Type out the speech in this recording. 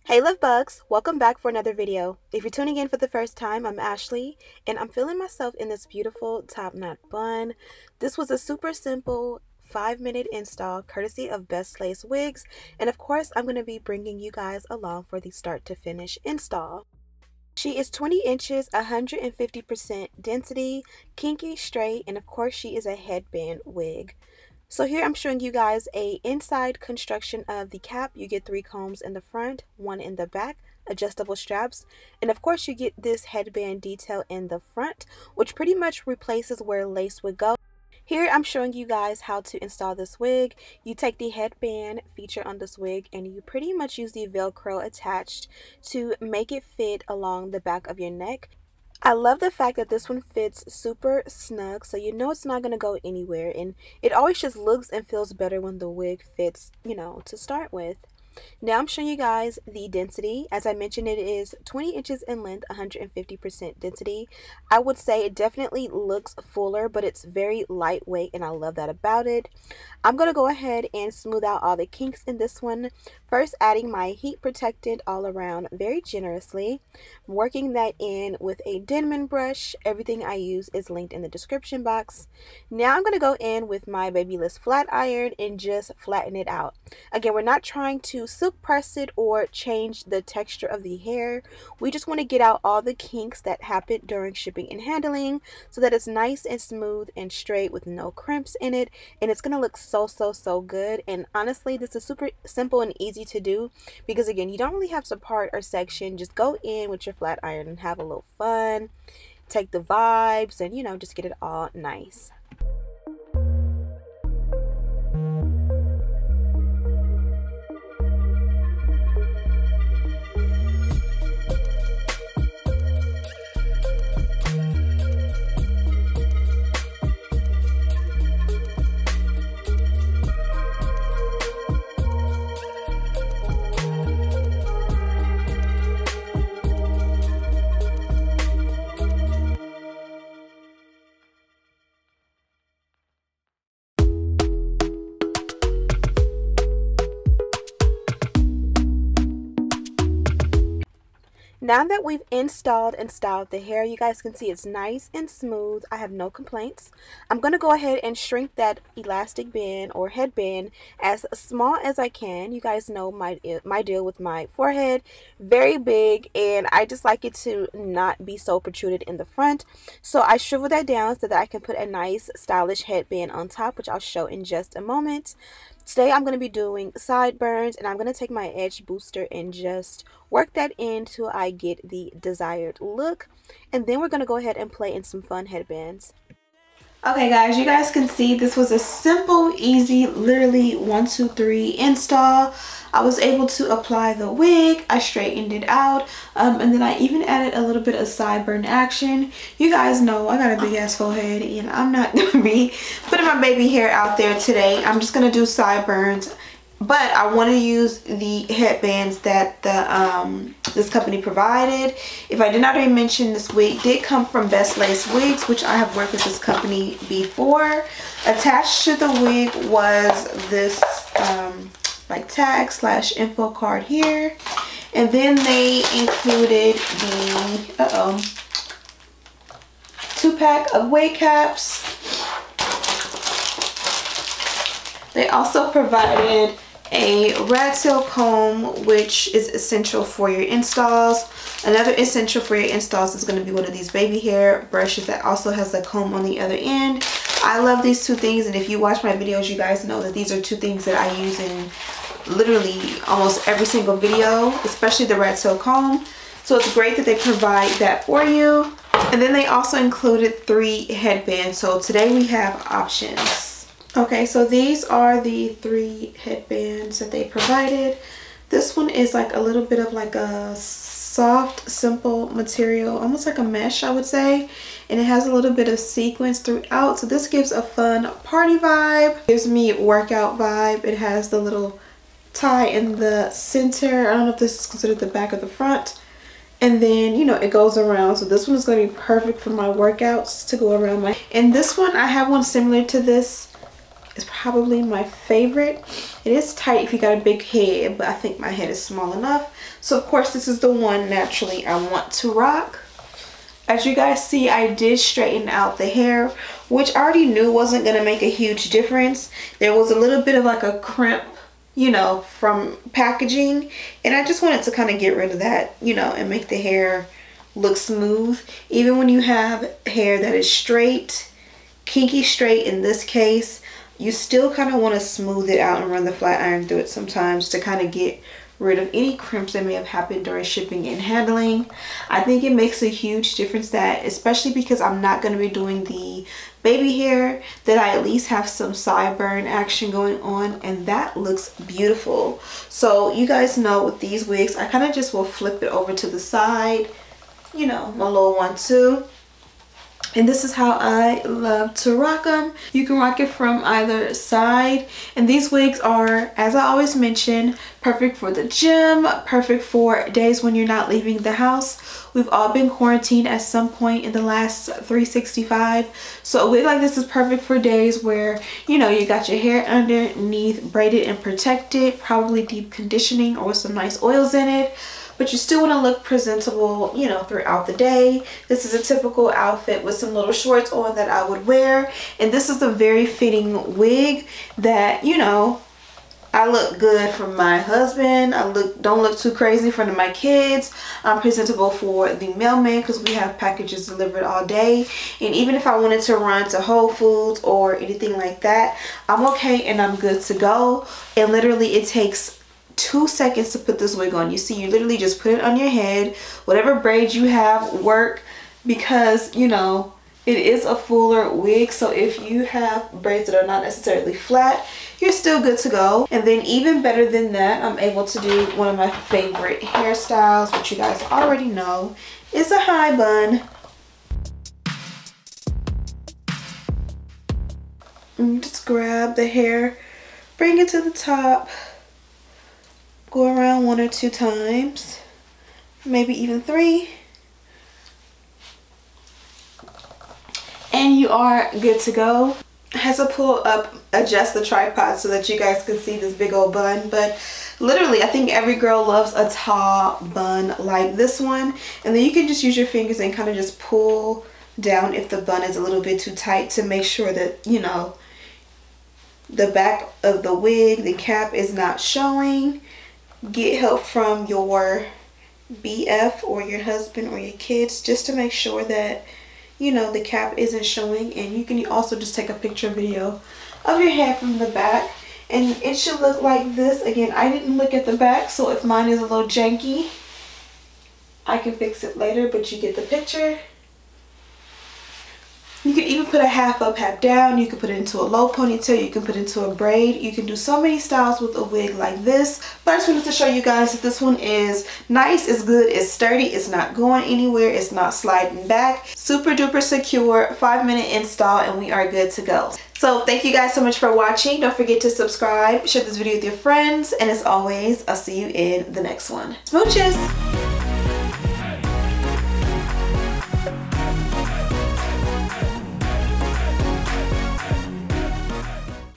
Hey love bugs, welcome back for another video. If you're tuning in for the first time, I'm Ashley and I'm feeling myself in this beautiful top knot bun. This was a super simple 5-minute install courtesy of BestLaceWigs, and of course I'm going to be bringing you guys along for the start to finish install. She is 20 inches, 150% density, kinky, straight, and of course she is a headband wig. So here I'm showing you guys a inside construction of the cap. You get 3 combs in the front, 1 in the back, adjustable straps, and of course you get this headband detail in the front, which pretty much replaces where lace would go. Here I'm showing you guys how to install this wig. You take the headband feature on this wig and you pretty much use the Velcro attached to make it fit along the back of your neck. I love the fact that this one fits super snug, so you know it's not going to go anywhere, and it always just looks and feels better when the wig fits, to start with. Now I'm showing you guys the density. As I mentioned, it is 20 inches in length, 150% density. I would say it definitely looks fuller, but it's very lightweight and I love that about it. I'm going to go ahead and smooth out all the kinks in this one. First, adding my heat protectant all around very generously. Working that in with a Denman brush. Everything I use is linked in the description box. Now I'm going to go in with my Babyliss flat iron and just flatten it out. Again, we're not trying to silk press it or change the texture of the hair. We just want to get out all the kinks that happen during shipping and handling so that it's nice and smooth and straight with no crimps in it, and it's going to look so good. And honestly, this is super simple and easy to do because again, you don't really have to part or section. Just go in with your flat iron and have a little fun, take the vibes, and just get it all nice. Now that we've installed and styled the hair, you guys can see it's nice and smooth. I have no complaints. I'm going to go ahead and shrink that elastic band or headband as small as I can. You guys know my deal with my forehead, very big, and I just like it to not be so protruded in the front. So I shrivel that down so that I can put a nice stylish headband on top, which I'll show in just a moment. Today I'm going to be doing sideburns, and I'm going to take my edge booster and just work that in till I get the desired look. And then we're going to go ahead and play in some fun headbands. Okay guys, you guys can see this was a simple, easy, literally 1, 2, 3 install. I was able to apply the wig, I straightened it out, and then I even added a little bit of sideburn action. You guys know I got a big ass forehead and I'm not going to be putting my baby hair out there today. I'm just going to do sideburns, but I want to use the headbands that this company provided. If I did not already mention, this wig did come from BestLaceWigs, which I have worked with this company before. Attached to the wig was this like tag / info card here, and then they included the 2-pack of wig caps. They also provided a rat tail comb, which is essential for your installs. Another essential for your installs is going to be one of these baby hair brushes that also has a comb on the other end. I love these 2 things, and if you watch my videos, you guys know that these are 2 things that I use in literally almost every single video, especially the rat tail comb. So it's great that they provide that for you. And then they also included 3 headbands. So today we have options. Okay, so these are the 3 headbands that they provided. This one is like a little bit of like a soft, simple material, almost like a mesh, I would say. And it has a little bit of sequins throughout. So this gives a fun party vibe. Gives me workout vibe. It has the little tie in the center. I don't know if this is considered the back or the front. And then, it goes around. So this one is going to be perfect for my workouts to go around my. And this one, I have one similar to this is probably my favorite. It is tight if you got a big head, but I think my head is small enough. So of course this is the one naturally I want to rock. As you guys see, I did straighten out the hair, which I already knew wasn't going to make a huge difference. There was a little bit of like a crimp, you know, from packaging, and I just wanted to kind of get rid of that, you know, and make the hair look smooth. Even when you have hair that is straight, kinky straight in this case, you still kind of want to smooth it out and run the flat iron through it sometimes to kind of get rid of any crimps that may have happened during shipping and handling. I think it makes a huge difference that, especially because I'm not going to be doing the baby hair, that I at least have some sideburn action going on, and that looks beautiful. So you guys know with these wigs, I kind of just will flip it over to the side, you know, my little 1-2. And this is how I love to rock them. You can rock it from either side. And these wigs are, as I always mention, perfect for the gym, perfect for days when you're not leaving the house. We've all been quarantined at some point in the last 365. So a wig like this is perfect for days where, you know, you got your hair underneath braided and protected, probably deep conditioning or with some nice oils in it. But you still want to look presentable, you know, throughout the day. This is a typical outfit with some little shorts on that I would wear. And this is a very fitting wig that, you know, I look good for my husband. Don't look too crazy in front of my kids. I'm presentable for the mailman because we have packages delivered all day. And even if I wanted to run to Whole Foods or anything like that, I'm okay and I'm good to go. And literally it takes 2 seconds to put this wig on. You see, you literally just put it on your head. Whatever braids you have work, because, you know, it is a fuller wig. So if you have braids that are not necessarily flat, you're still good to go. And then even better than that, I'm able to do one of my favorite hairstyles, which you guys already know is a high bun. And just grab the hair, bring it to the top, go around 1 or 2 times, maybe even 3, and you are good to go. I had to pull up, adjust the tripod so that you guys can see this big old bun, but literally I think every girl loves a tall bun like this one. And then you can just use your fingers and kind of just pull down if the bun is a little bit too tight to make sure that, you know, the back of the wig, the cap is not showing. Get help from your BF or your husband or your kids just to make sure that, you know, the cap isn't showing. And you can also just take a picture video of your head from the back, and it should look like this. Again, I didn't look at the back, so if mine is a little janky, I can fix it later, but you get the picture. You can even put a half up, half down. You can put it into a low ponytail. You can put it into a braid. You can do so many styles with a wig like this. But I just wanted to show you guys that this one is nice, it's good, it's sturdy, it's not going anywhere, it's not sliding back. Super duper secure, 5-minute install, and we are good to go. So thank you guys so much for watching. Don't forget to subscribe, share this video with your friends, and as always, I'll see you in the next one. Smooches!